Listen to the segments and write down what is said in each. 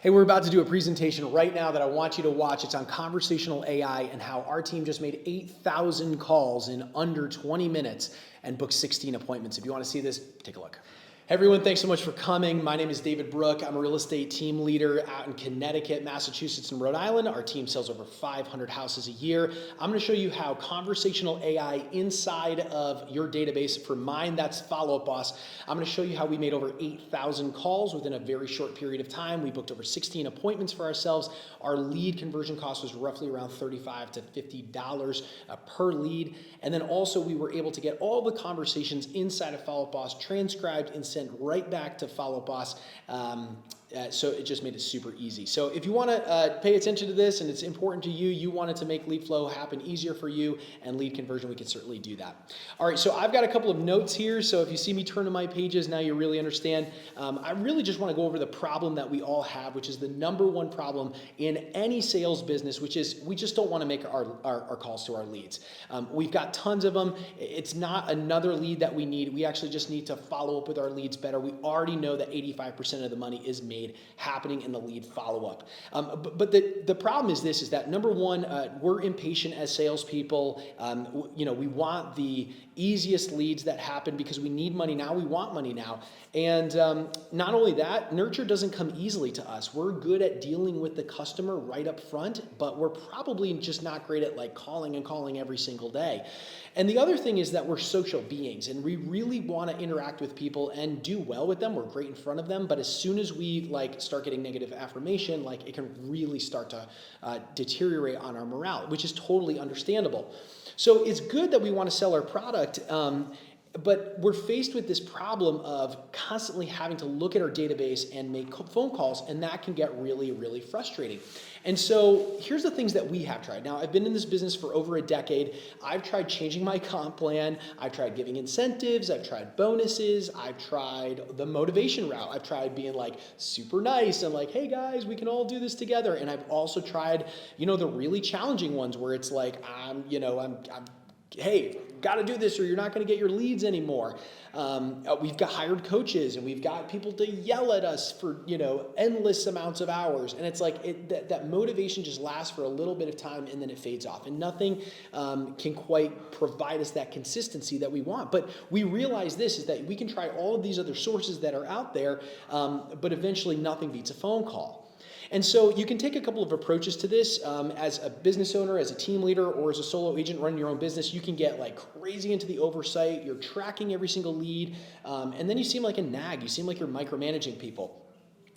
Hey, we're about to do a presentation right now that I want you to watch. It's on conversational AI and how our team just made 8,000 calls in under 20 minutes and booked 16 appointments. If you want to see this, take a look. Hey everyone, thanks so much for coming. My name is David Brook. I'm a real estate team leader out in Connecticut, Massachusetts, and Rhode Island. Our team sells over 500 houses a year. I'm going to show you how conversational AI inside of your database, for mine, that's Follow Up Boss. I'm going to show you how we made over 8,000 calls within a very short period of time. We booked over 16 appointments for ourselves. Our lead conversion cost was roughly around $35 to $50 per lead. And then also we were able to get all the conversations inside of Follow Up Boss transcribed and sent right back to Follow Up Boss. So it just made it super easy. So if you want to pay attention to this and it's important to you, you want it to make lead flow happen easier for you and lead conversion, we can certainly do that. All right, so I've got a couple of notes here. So if you see me turn to my pages, now you really understand. I really just want to go over the problem that we all have, which is the number one problem in any sales business, which is we just don't want to make our calls to our leads. We've got tons of them. It's not another lead that we need. We actually just need to follow up with our leads better. We already know that 85% of the money is made happening in the lead follow-up. But the problem is this, is that number one, we're impatient as salespeople. We want the easiest leads that happen because we need money now. We want money now. And not only that, nurture doesn't come easily to us. We're good at dealing with the customer right up front, but we're probably just not great at like calling and calling every single day. And the other thing is that we're social beings and we really want to interact with people and do well with them. We're great in front of them, but as soon as we start getting negative affirmation, it can really start to deteriorate on our morale, which is totally understandable. So it's good that we want to sell our product, but we're faced with this problem of constantly having to look at our database and make phone calls, and that can get really, really frustrating. And so here's the things that we have tried. Now, I've been in this business for over a decade. I've tried changing my comp plan. I've tried giving incentives. I've tried bonuses. I've tried the motivation route. I've tried being super nice and hey guys, we can all do this together. And I've also tried, the really challenging ones where it's hey, got to do this or you're not going to get your leads anymore. We've got hired coaches and we've got people to yell at us for, endless amounts of hours. And it's that motivation just lasts for a little bit of time and then it fades off. And nothing can quite provide us that consistency that we want. But we realize this is that we can try all of these other sources that are out there, but eventually nothing beats a phone call. And so you can take a couple of approaches to this. As a business owner, as a team leader, or as a solo agent running your own business, you can get crazy into the oversight. You're tracking every single lead, and then you seem like a nag. You seem like you're micromanaging people.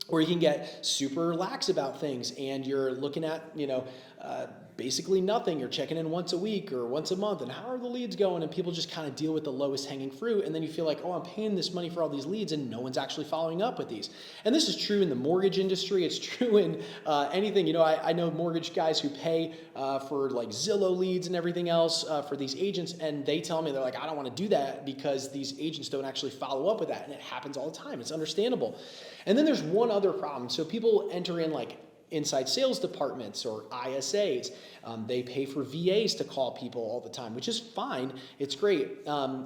Or you can get super lax about things and you're looking at, basically nothing. You're checking in once a week or once a month and how are the leads going? And people just kind of deal with the lowest hanging fruit. And then you feel like, oh, I'm paying this money for all these leads and no one's actually following up with these. And this is true in the mortgage industry. It's true in anything. I know mortgage guys who pay for Zillow leads and everything else for these agents. And they tell me, they're like, I don't want to do that because these agents don't actually follow up with that. And it happens all the time. It's understandable. And then there's one other problem. So people enter in inside sales departments or ISAs. They pay for VAs to call people all the time, which is fine. It's great,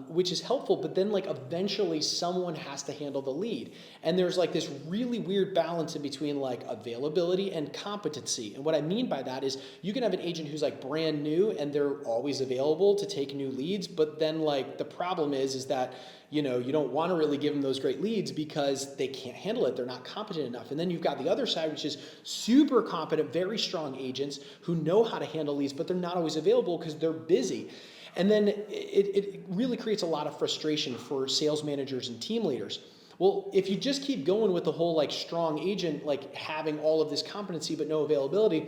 which is helpful. But then eventually someone has to handle the lead. And there's this really weird balance in between availability and competency. And what I mean by that is you can have an agent who's brand new and they're always available to take new leads. But then the problem is that you don't want to really give them those great leads because they can't handle it. They're not competent enough. And then you've got the other side, which is super competent, very strong agents who know how to handle leads, but they're not always available because they're busy. And then it really creates a lot of frustration for sales managers and team leaders. Well, if you just keep going with the whole strong agent, having all of this competency but no availability,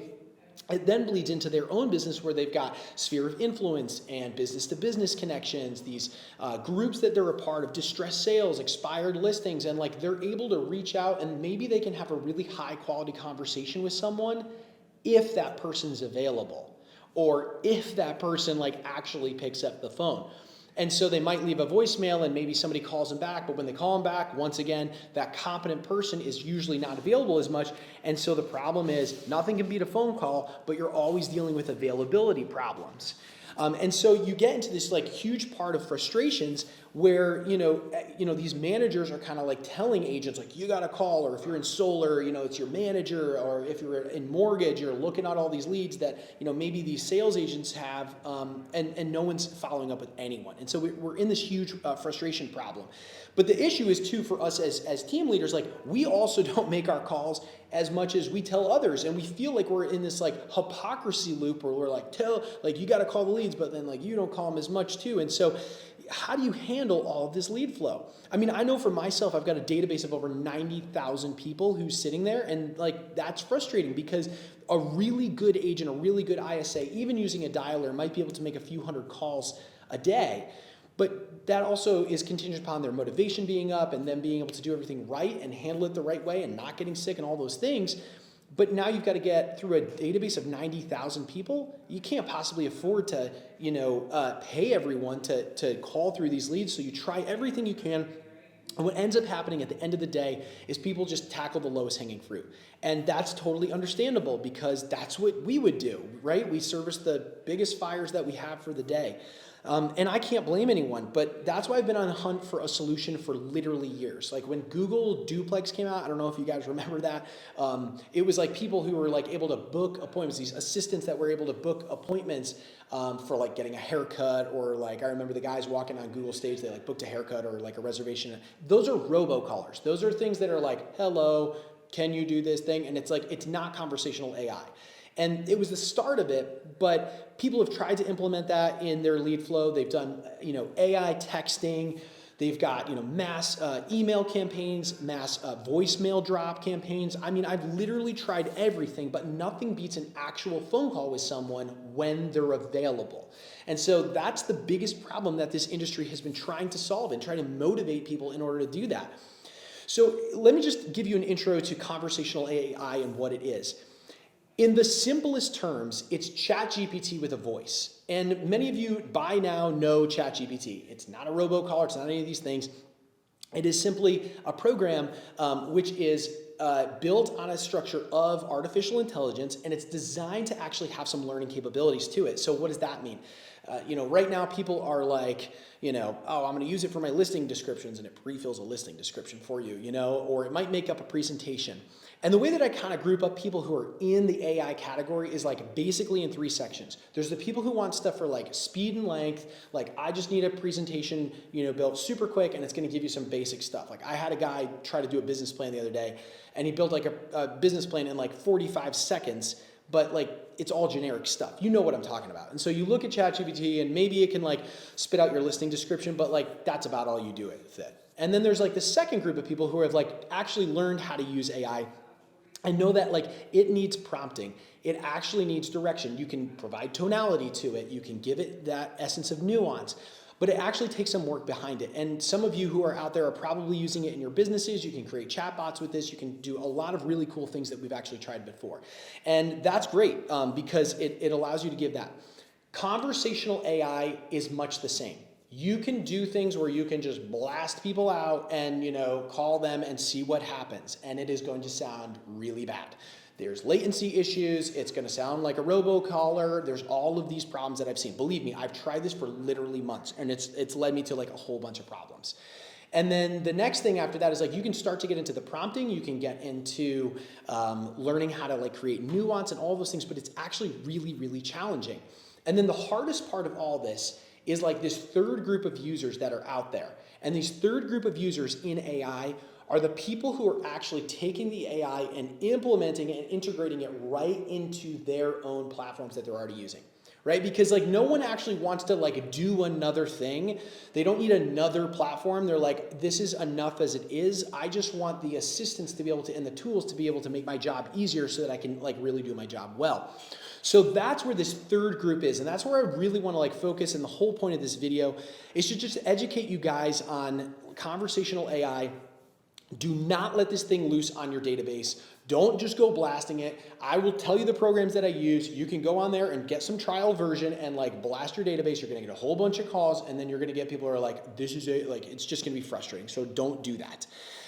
it then bleeds into their own business where they've got sphere of influence and business-to-business connections, these groups that they're a part of, distressed sales, expired listings, and they're able to reach out and maybe they can have a really high-quality conversation with someone if that person's available or if that person actually picks up the phone. And so they might leave a voicemail and maybe somebody calls them back, but when they call them back, once again, that competent person is usually not available as much. And so the problem is nothing can beat a phone call, but you're always dealing with availability problems. And so you get into this huge part of frustrations where, these managers are kind of like telling agents, like, you got to call, or if you're in solar, it's your manager, or if you're in mortgage, you're looking at all these leads that, maybe these sales agents have, and no one's following up with anyone. And so we're in this huge frustration problem. But the issue is too, for us as team leaders, like, we also don't make our calls as much as we tell others. And we feel like we're in this like hypocrisy loop where we're like, you got to call the leads, but then like you don't call them as much too. And so how do you handle all of this lead flow? I mean, I know for myself, I've got a database of over 90,000 people who's sitting there, and like, that's frustrating because a really good agent, a really good ISA, even using a dialer, might be able to make a few hundred calls a day. But that also is contingent upon their motivation being up and them being able to do everything right and handle it the right way and not getting sick and all those things. But now you've got to get through a database of 90,000 people. You can't possibly afford to, pay everyone to call through these leads. So you try everything you can. And what ends up happening at the end of the day is people just tackle the lowest hanging fruit. And that's totally understandable because that's what we would do, right? We service the biggest fires that we have for the day. And I can't blame anyone, but that's why I've been on the hunt for a solution for literally years. Like when Google Duplex came out, I don't know if you guys remember that. It was like people who were like able to book appointments, these assistants that were able to book appointments for like getting a haircut, or like I remember the guys walking on Google stage, they like booked a haircut or like a reservation. Those are robocallers. Those are things that are like, hello, can you do this thing? And it's like, it's not conversational AI. And it was the start of it, but people have tried to implement that in their lead flow. They've done, AI texting. They've got, mass email campaigns, mass voicemail drop campaigns. I mean, I've literally tried everything, but nothing beats an actual phone call with someone when they're available. And so that's the biggest problem that this industry has been trying to solve and trying to motivate people in order to do that. So let me just give you an intro to conversational AI and what it is. In the simplest terms, it's ChatGPT with a voice. And many of you by now know ChatGPT. It's not a robocaller, it's not any of these things. It is simply a program which is built on a structure of artificial intelligence, and it's designed to actually have some learning capabilities to it. So what does that mean? Right now people are like, oh, I'm going to use it for my listing descriptions, and it pre-fills a listing description for you, or it might make up a presentation. And the way that I kind of group up people who are in the AI category is like basically in three sections. There's the people who want stuff for like speed and length, like I just need a presentation, built super quick, and it's going to give you some basic stuff. Like I had a guy try to do a business plan the other day, and he built like a business plan in like 45 seconds, but like it's all generic stuff. You know what I'm talking about. And so you look at ChatGPT and maybe it can like spit out your listing description, but like that's about all you do with it. And then there's like the second group of people who have like actually learned how to use AI. I know that like it needs prompting. It actually needs direction. You can provide tonality to it. You can give it that essence of nuance, but it actually takes some work behind it. And some of you who are out there are probably using it in your businesses. You can create chatbots with this. You can do a lot of really cool things that we've actually tried before. And that's great because it allows you to give that. Conversational AI is much the same. You can do things where you can just blast people out and, call them and see what happens. And it is going to sound really bad. There's latency issues. It's going to sound like a robocaller. There's all of these problems that I've seen. Believe me, I've tried this for literally months, and it's led me to like a whole bunch of problems. And then the next thing after that is like you can start to get into the prompting. You can get into learning how to like create nuance and all those things, but it's actually really, really challenging. And then the hardest part of all this is like this third group of users that are out there. And these third group of users in AI are the people who are actually taking the AI and implementing it and integrating it right into their own platforms that they're already using, right? Because like no one actually wants to like do another thing. They don't need another platform. They're like, this is enough as it is. I just want the assistance to be able to, and the tools to be able to make my job easier so that I can like really do my job well. So that's where this third group is, and that's where I really want to like focus, and the whole point of this video is to just educate you guys on conversational AI. Do not let this thing loose on your database. Don't just go blasting it. I will tell you the programs that I use. You can go on there and get some trial version and like blast your database. You're gonna get a whole bunch of calls, and then you're gonna get people who are like, this is it, like it's just gonna be frustrating. So don't do that.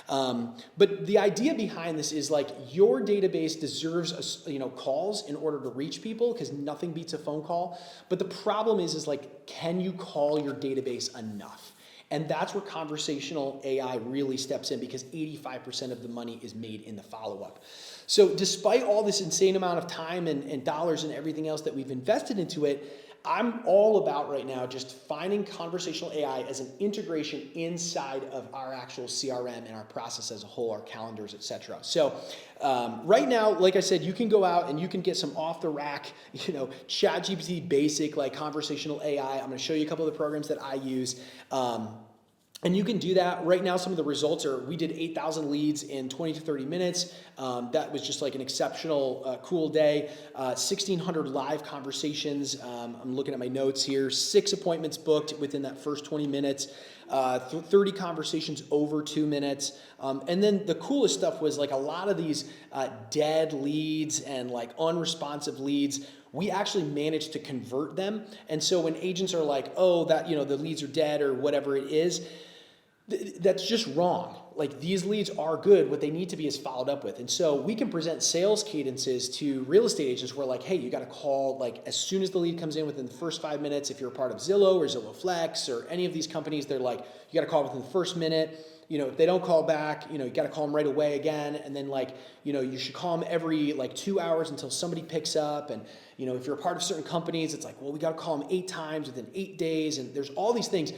But the idea behind this is like your database deserves calls in order to reach people, because nothing beats a phone call. But the problem is like, can you call your database enough? And that's where conversational AI really steps in, because 85% of the money is made in the follow-up. So despite all this insane amount of time and dollars and everything else that we've invested into it, I'm all about right now just finding conversational AI as an integration inside of our actual CRM and our process as a whole, our calendars, etc. So right now, like I said, you can go out and you can get some off the rack, ChatGPT basic like conversational AI. I'm going to show you a couple of the programs that I use. And you can do that. Right now, some of the results are, we did 8,000 leads in 20 to 30 minutes. That was just like an exceptional, cool day. 1,600 live conversations. I'm looking at my notes here. 6 appointments booked within that first 20 minutes. 30 conversations over 2 minutes. And then the coolest stuff was like a lot of these dead leads and like unresponsive leads, we actually managed to convert them. And so when agents are like, oh, that, the leads are dead or whatever it is, that's just wrong. Like, these leads are good. What they need to be is followed up with. And so we can present sales cadences to real estate agents where like, hey, you got to call like as soon as the lead comes in within the first 5 minutes. If you're a part of Zillow or Zillow Flex or any of these companies, they're like, you got to call within the first minute. If they don't call back, you got to call them right away again. And then like, you should call them every like 2 hours until somebody picks up. And, if you're a part of certain companies, it's like, well, we got to call them 8 times within 8 days. And there's all these things.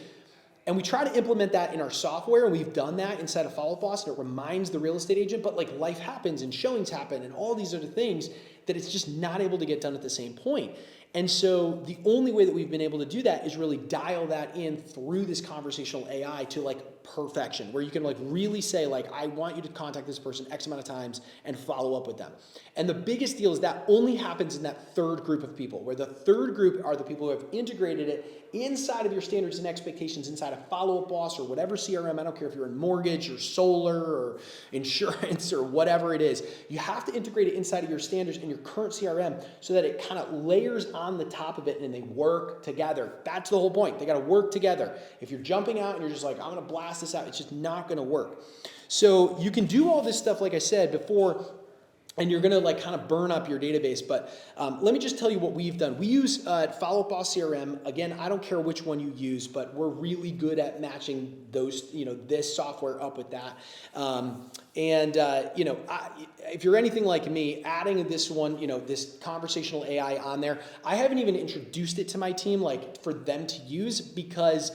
And we try to implement that in our software, and we've done that inside of Follow Up Boss, and it reminds the real estate agent, but like life happens and showings happen and all these other things that it's just not able to get done at the same point. And so the only way that we've been able to do that is really dial that in through this conversational AI to like perfection, where you can like really say like, I want you to contact this person X amount of times and follow up with them. And the biggest deal is that only happens in that third group of people, where the third group are the people who have integrated it inside of your standards and expectations inside of Follow Up Boss or whatever CRM. I don't care if you're in mortgage or solar or insurance or whatever it is. You have to integrate it inside of your standards and your current CRM so that it kind of layers on the top of it and they work together. That's the whole point. They got to work together. If you're jumping out and you're just like, I'm going to blast this out, it's just not going to work. So you can do all this stuff, like I said before, and you're going to like kind of burn up your database. But let me just tell you what we've done. We use Follow Up Boss CRM. Again, I don't care which one you use, but we're really good at matching those, this software up with that. If you're anything like me, adding this one, this conversational AI on there, I haven't even introduced it to my team, like for them to use, because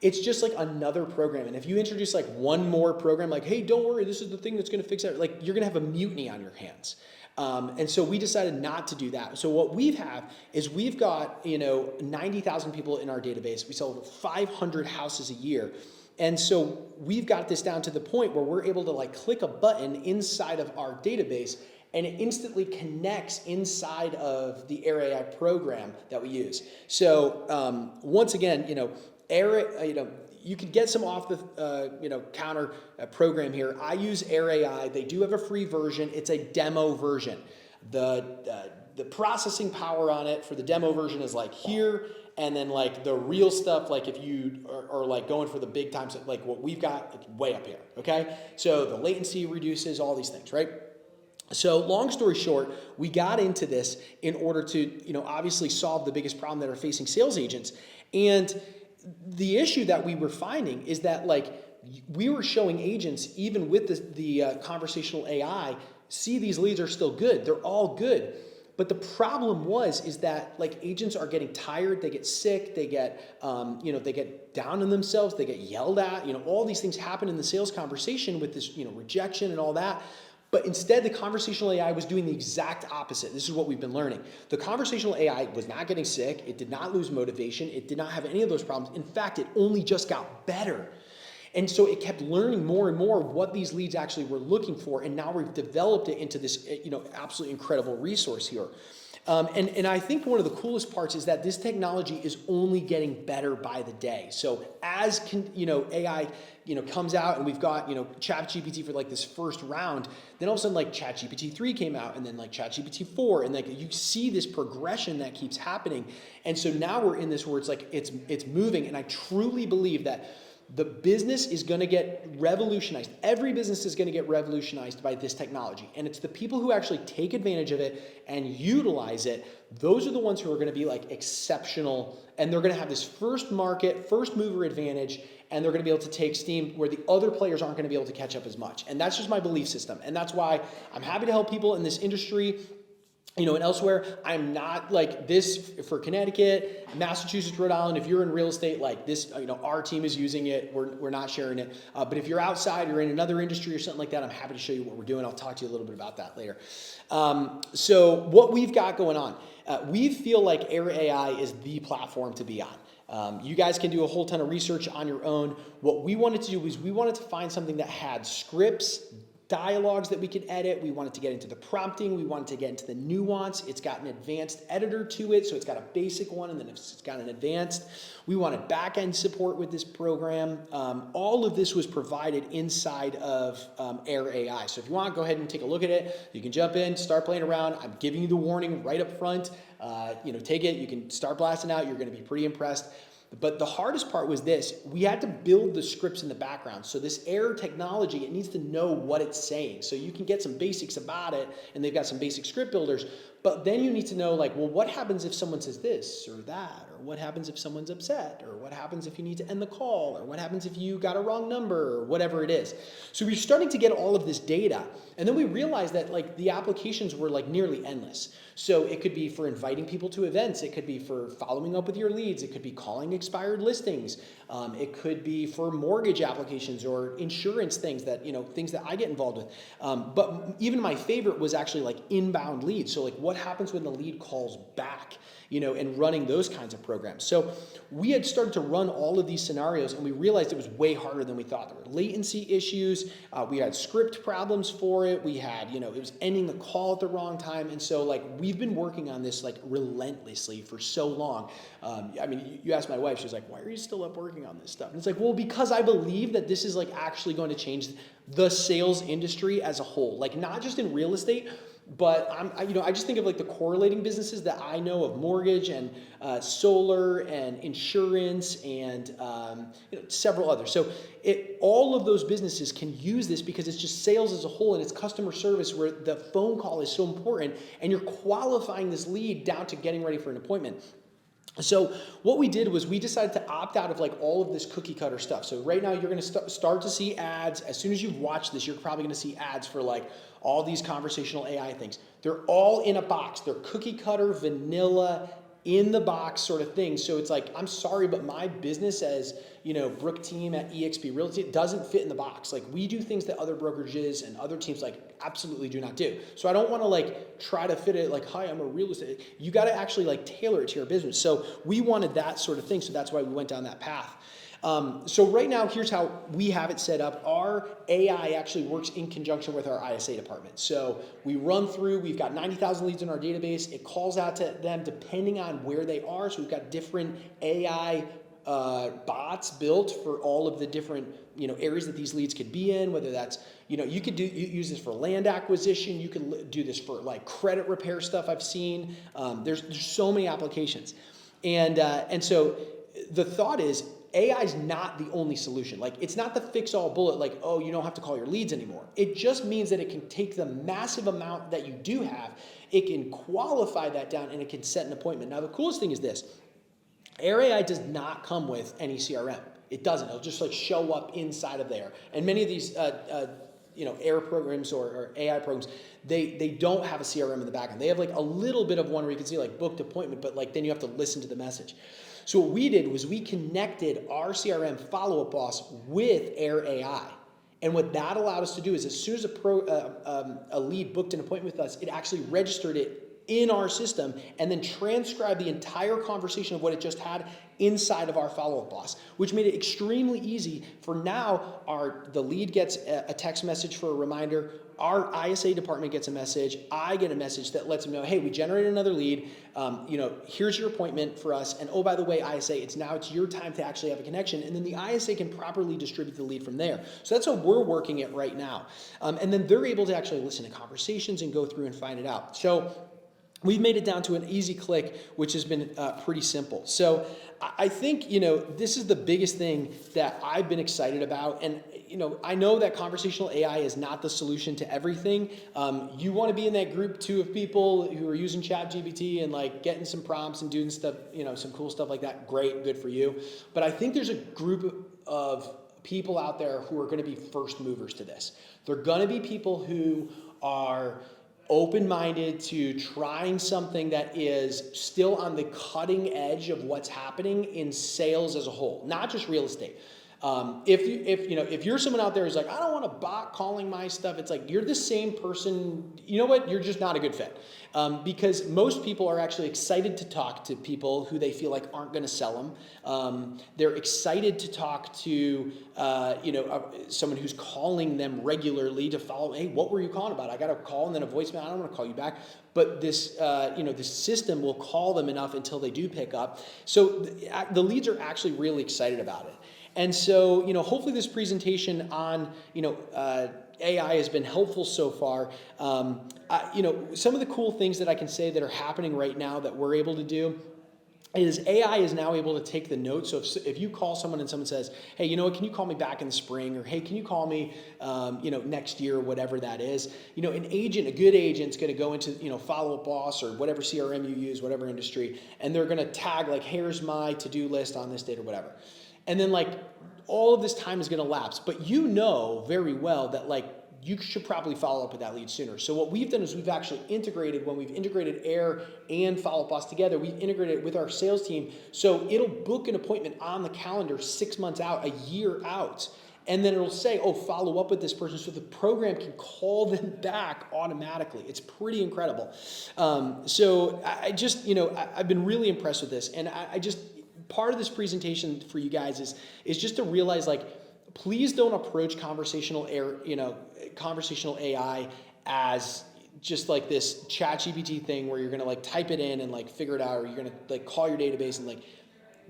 it's just like another program. And if you introduce like one more program, like, hey, don't worry, this is the thing that's going to fix it, like you're going to have a mutiny on your hands. And so we decided not to do that. So what we've got, 90,000 people in our database. We sell over 500 houses a year. And so we've got this down to the point where we're able to like click a button inside of our database and it instantly connects inside of the Air AI program that we use. So once again, you can get some off the counter program here. I use Air AI. They do have a free version. It's a demo version. The processing power on it for the demo version is like here, and then like the real stuff, like if you are like going for the big times, like what we've got, it's way up here. Okay, so the latency reduces, all these things, right? So long story short, we got into this in order to obviously solve the biggest problem that are facing sales agents. And the issue that we were finding is that like we were showing agents, even with the conversational AI, see, these leads are still good. They're all good. But the problem is that like agents are getting tired, they get sick, they get, they get down on themselves, they get yelled at, all these things happen in the sales conversation with this, rejection and all that. But instead, the conversational AI was doing the exact opposite. This is what we've been learning. The conversational AI was not getting sick. It did not lose motivation. It did not have any of those problems. In fact, it only just got better. And so it kept learning more and more what these leads actually were looking for. And now we've developed it into this, absolutely incredible resource here. And I think one of the coolest parts is that this technology is only getting better by the day. So as AI comes out, and we've got ChatGPT for like this first round, then all of a sudden like ChatGPT 3 came out, and then like ChatGPT 4, and like you see this progression that keeps happening. And so now we're in this where it's like it's moving, and I truly believe that The business is going to get revolutionized. Every business is going to get revolutionized by this technology. And it's the people who actually take advantage of it and utilize it. Those are the ones who are going to be like exceptional. And they're going to have this first market, first mover advantage. And they're going to be able to take steam where the other players aren't going to be able to catch up as much. And that's just my belief system. And that's why I'm happy to help people in this industry. And elsewhere, I'm not like this for Connecticut, Massachusetts, Rhode Island. If you're in real estate, like this, our team is using it. We're not sharing it. But if you're outside, you're in another industry or something like that, I'm happy to show you what we're doing. I'll talk to you a little bit about that later. So what we've got going on, we feel like Air AI is the platform to be on. You guys can do a whole ton of research on your own. What we wanted to do was we wanted to find something that had scripts, dialogues that we could edit. We wanted to get into the prompting. We wanted to get into the nuance. It's got an advanced editor to it. So it's got a basic one and then it's got an advanced. We wanted back-end support with this program. All of this was provided inside of Air AI. So if you want, go ahead and take a look at it. You can jump in, start playing around. I'm giving you the warning right up front. Take it. You can start blasting out. You're going to be pretty impressed. But the hardest part was this. We had to build the scripts in the background. So this Air technology, it needs to know what it's saying. So you can get some basics about it, and they've got some basic script builders. But then you need to know, like, well, what happens if someone says this or that? Or what happens if someone's upset? Or what happens if you need to end the call? Or what happens if you got a wrong number? Or whatever it is. So we're starting to get all of this data. And then we realized that, like, the applications were, like, nearly endless. So it could be for inviting people to events. It could be for following up with your leads. It could be calling expired listings. It could be for mortgage applications or insurance things that, things that I get involved with. But even my favorite was actually like inbound leads. So like what happens when the lead calls back, and running those kinds of programs. So we had started to run all of these scenarios and we realized it was way harder than we thought. There were latency issues. We had script problems for it. We had, it was ending the call at the wrong time. And so like, we've been working on this like relentlessly for so long. You asked my wife, she was like, why are you still up working on this stuff? And it's like, well, because I believe that this is like actually going to change the sales industry as a whole, like not just in real estate, but I just think of like the correlating businesses that I know of mortgage and solar and insurance and several others. So all of those businesses can use this because it's just sales as a whole and it's customer service where the phone call is so important and you're qualifying this lead down to getting ready for an appointment. So what we did was we decided to opt out of like all of this cookie cutter stuff. So right now you're going to start to see ads. As soon as you've watched this, you're probably going to see ads for like all these conversational AI things. They're all in a box. They're cookie cutter, vanilla, in the box sort of thing. So it's like, I'm sorry, but my business as, Brooke team at eXp Realty doesn't fit in the box. Like we do things that other brokerages and other teams like absolutely do not do. So I don't want to like try to fit it like, hi, I'm a real estate. You got to actually like tailor it to your business. So we wanted that sort of thing. So that's why we went down that path. So right now, here's how we have it set up. Our AI actually works in conjunction with our ISA department. So we run through, we've got 90,000 leads in our database. It calls out to them depending on where they are. So we've got different AI bots built for all of the different areas that these leads could be in, whether that's, you could use this for land acquisition. You can do this for like credit repair stuff I've seen. There's so many applications. And so the thought is, AI is not the only solution. Like it's not the fix-all bullet like, oh, you don't have to call your leads anymore. It just means that it can take the massive amount that you do have, it can qualify that down and it can set an appointment. Now the coolest thing is this, Air AI does not come with any CRM. It doesn't. It'll just like show up inside of there. And many of these Air programs or AI programs, they don't have a CRM in the background. They have like a little bit of one where you can see like booked appointment, but like then you have to listen to the message. So what we did was we connected our CRM follow-up boss with Air AI. And what that allowed us to do is as soon as a lead booked an appointment with us, it actually registered it in our system and then transcribed the entire conversation of what it just had inside of our follow-up boss, which made it extremely easy for now. The lead gets a text message for a reminder. Our ISA department gets a message. I get a message that lets them know, hey, we generated another lead. Here's your appointment for us. And oh, by the way, ISA, it's your time to actually have a connection. And then the ISA can properly distribute the lead from there. So that's how we're working it right now. And then they're able to actually listen to conversations and go through and find it out. So we've made it down to an easy click, which has been pretty simple. So I think, this is the biggest thing that I've been excited about. And, I know that conversational AI is not the solution to everything. You want to be in that group too of people who are using ChatGPT and like getting some prompts and doing stuff, some cool stuff like that. Great, good for you. But I think there's a group of people out there who are going to be first movers to this. They're going to be people who are open-minded to trying something that is still on the cutting edge of what's happening in sales as a whole, not just real estate. If you're someone out there who's like, I don't want a bot calling my stuff, it's like you're the same person. You know what? You're just not a good fit. Because most people are actually excited to talk to people who they feel like aren't going to sell them. They're excited to talk to someone who's calling them regularly to follow. Hey, what were you calling about? I got a call and then a voicemail. I don't want to call you back. But this system will call them enough until they do pick up. So the leads are actually really excited about it. And so, hopefully this presentation on, AI has been helpful so far. Some of the cool things that I can say that are happening right now that we're able to do is AI is now able to take the notes. So if you call someone and someone says, hey, can you call me back in the spring? Or, hey, can you call me, next year, whatever that is? A good agent's going to go into, Follow Up Boss or whatever CRM you use, whatever industry, and they're going to tag like, here's my to-do list on this date or whatever. And then all of this time is going to lapse, but very well that you should probably follow up with that lead sooner. So what we've done is we've actually integrated, when we've integrated Air and Follow Up Boss together, we've integrated it with our sales team. So it'll book an appointment on the calendar 6 months out, a year out. And then it'll say, follow up with this person. So the program can call them back automatically. It's pretty incredible. So I just, I've been really impressed with this. And part of this presentation for you guys is just to realize, please don't approach conversational AI as just this ChatGPT thing where you're gonna type it in and figure it out, or you're gonna call your database and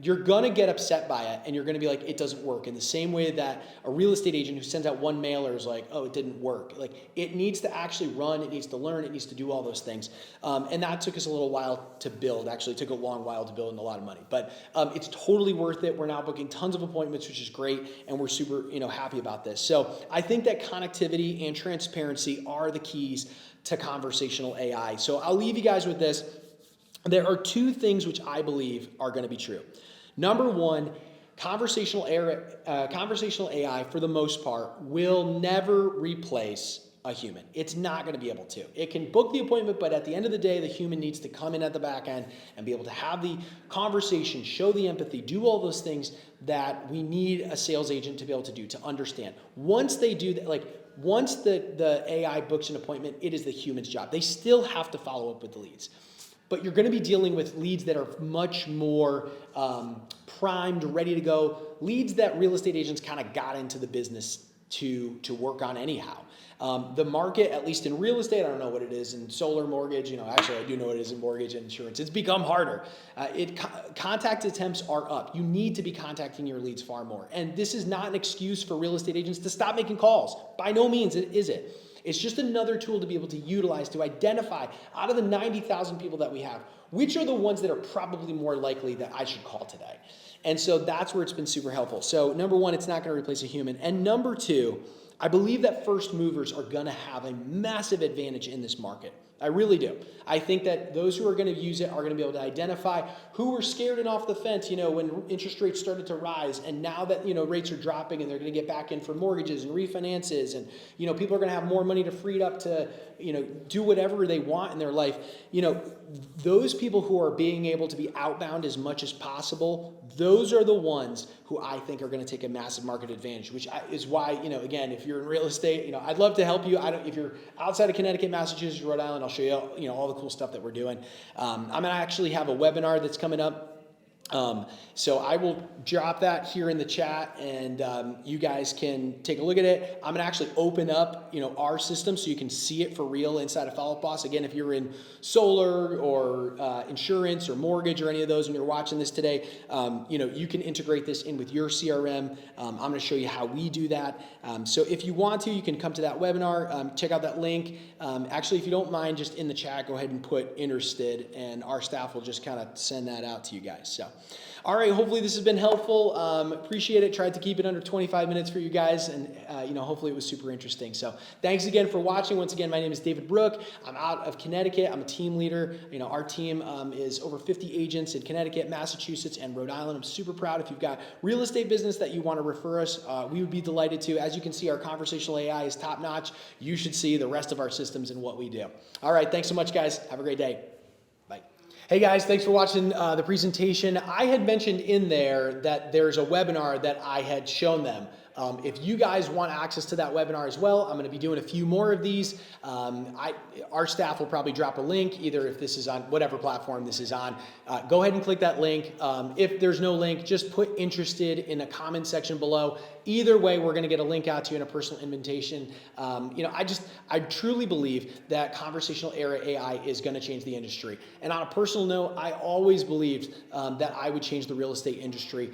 you're going to get upset by it, and you're going to be like, it doesn't work. In the same way that a real estate agent who sends out one mailer is like, it didn't work. It needs to actually run, it needs to learn, it needs to do all those things. And that took us a little while to build. Actually, it took a long while to build and a lot of money. But it's totally worth it. We're now booking tons of appointments, which is great, and we're super happy about this. So I think that connectivity and transparency are the keys to conversational AI. So I'll leave you guys with this. There are two things which I believe are going to be true. Number one, conversational AI, for the most part, will never replace a human. It's not going to be able to. It can book the appointment, but at the end of the day, the human needs to come in at the back end and be able to have the conversation, show the empathy, do all those things that we need a sales agent to be able to do, to understand. Once they do that, once the AI books an appointment, it is the human's job. They still have to follow up with the leads. But you're going to be dealing with leads that are much more primed, ready to go, leads that real estate agents kind of got into the business to work on anyhow. The market, at least in real estate, I don't know what it is in solar, mortgage, actually I do know what it is in mortgage and insurance. It's become harder. Contact attempts are up. You need to be contacting your leads far more. And this is not an excuse for real estate agents to stop making calls. By no means is it. It's just another tool to be able to utilize to identify, out of the 90,000 people that we have, which are the ones that are probably more likely that I should call today. And so that's where it's been super helpful. So number one, it's not going to replace a human. And number two, I believe that first movers are going to have a massive advantage in this market. I really do. I think that those who are going to use it are going to be able to identify who were scared and off the fence, when interest rates started to rise, and now that, rates are dropping and they're going to get back in for mortgages and refinances, and, people are going to have more money to free up to, do whatever they want in their life. Those people who are being able to be outbound as much as possible, those are the ones who I think are going to take a massive market advantage, which is why, again, if you're in real estate, I'd love to help you. If you're outside of Connecticut, Massachusetts, Rhode Island, I'll show you, all the cool stuff that we're doing. I'm going to actually have a webinar that's coming up So I will drop that here in the chat, and you guys can take a look at it. I'm gonna actually open up, our system so you can see it for real inside of Follow Up Boss. Again, if you're in solar or insurance or mortgage or any of those, and you're watching this today, you can integrate this in with your CRM. I'm gonna show you how we do that. So if you want to, you can come to that webinar, check out that link. Actually, if you don't mind, just in the chat, go ahead and put interested, and our staff will just kind of send that out to you guys. So, all right, hopefully this has been helpful. Appreciate it. Tried to keep it under 25 minutes for you guys, and hopefully it was super interesting. So thanks again for watching. Once again, my name is David Brook. I'm out of Connecticut. I'm a team leader. Our team is over 50 agents in Connecticut, Massachusetts, and Rhode Island. I'm super proud. If you've got real estate business that you want to refer us, we would be delighted to. As you can see, our conversational AI is top notch. You should see the rest of our systems and what we do. All right, thanks so much, guys. Have a great day. Bye. Hey guys, thanks for watching the presentation. I had mentioned in there that there's a webinar that I had shown them. If you guys want access to that webinar as well, I'm going to be doing a few more of these. Our staff will probably drop a link, either if this is on whatever platform this is on. Go ahead and click that link. If there's no link, just put interested in a comment section below. Either way, we're going to get a link out to you in a personal invitation. I truly believe that conversational AI is going to change the industry. And on a personal note, I always believed that I would change the real estate industry.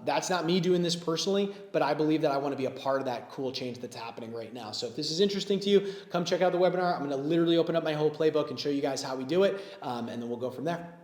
That's not me doing this personally, but I believe that I want to be a part of that cool change that's happening right now. So if this is interesting to you, come check out the webinar. I'm going to literally open up my whole playbook and show you guys how we do it, and then we'll go from there.